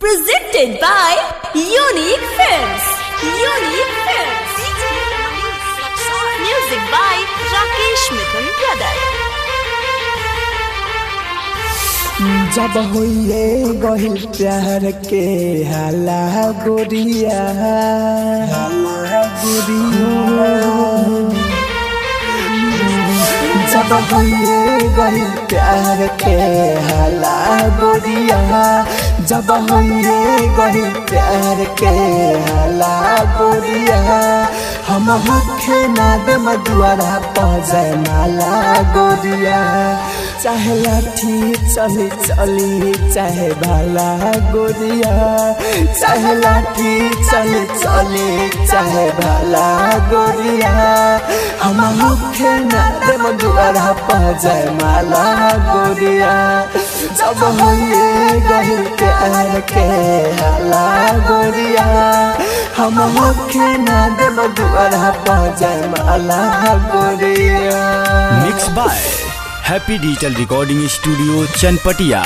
Presented by Unique Films. Unique Films. Music by Rakesh Mithun Brother. जब होइए गहिल प्यार के हाला गोरिया जब होइए गहिल प्यार के हाला गोरिया जब होइए गहिल प्यार के हाला गोरिया हम मुखे नाद मधुआरा पहुँचे माला गोरिया चाहे लाठी चली चली चाहे भाला गोरिया चाहे लाठी चली चली चाहे भाला गोरिया हम मुखे नाद मधुआरा पहुँचे माला गोरिया जब होइए गहिल प्यार के हाला गोरिया हम मुखे नाद मधुआरा पहुँचे माला गोरिया। Mix by happy digital recording studio Chanpatia.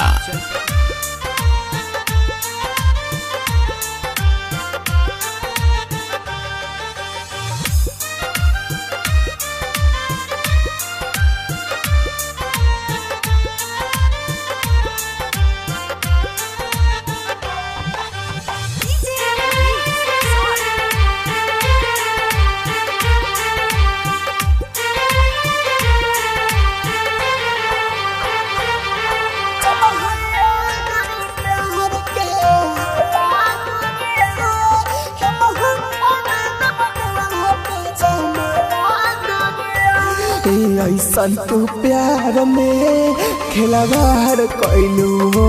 ऐसन तू प्यार में खिलवाड़ कैलू हो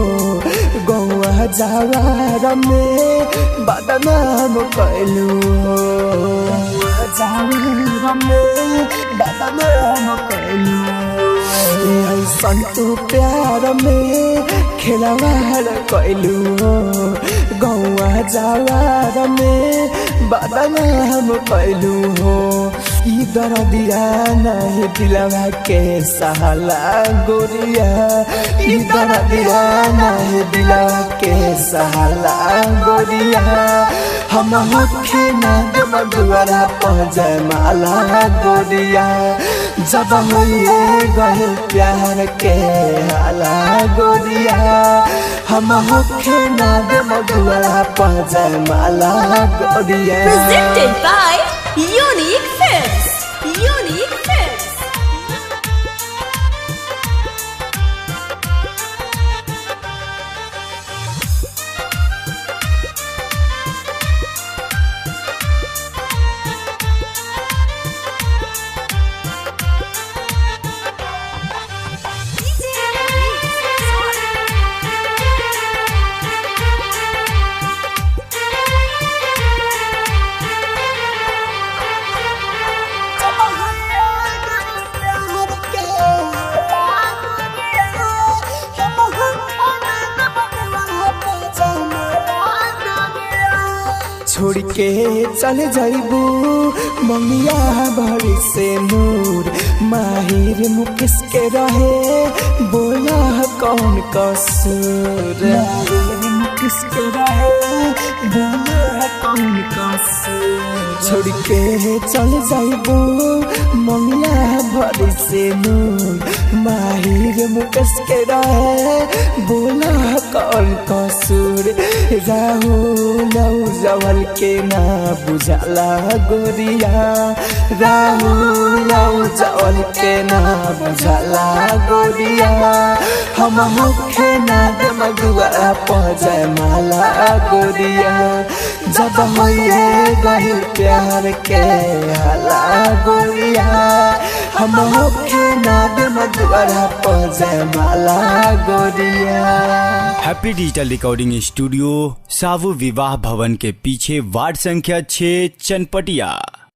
गौआ जवार में बदनाम कैलू हो जवार में बदनाम कैलू ऐसन तू प्यार में खिलवाड़ कैलू हो गौआ जवार में बदनाम कैलू हो इधर दिया नहीं दिलवा के सहाला गोरिया इधर दिया नहीं दिलवा के सहाला गोरिया हम मुखे नाद मधुआरा पहुँचे माला गोरिया जब होइए गहिल प्यार के हाला गोरिया हम मुखे नाद मधुआरा पहुँचे माला गोरिया। Presented by Unique Films. Unique Films. छोड़ के चल जाइबू मंगिया भरी से नूर माहिर मुकेश के रहे बोला कौन कसूर माहिर मुकेश के रहे बोला कौन कसूर छोड़ के चल जाइबू मंगिया भरी से नूर माहिर मुकेश के रहे बोला कौन कसूर राहुल जवल के ना बुझाला गोरिया राहुल जवल के ना बुझाला गोरिया हम मुखे नाद मधुआरा पहुँचे माला गोरिया जब होइए गहिल प्यार के हाला गोरिया हम मुखे नाद मधुआरा पहुँचे माला गोरिया। हैप्पी डिजिटल रिकॉर्डिंग स्टूडियो सावु विवाह भवन के पीछे वार्ड संख्या 6 चनपटिया।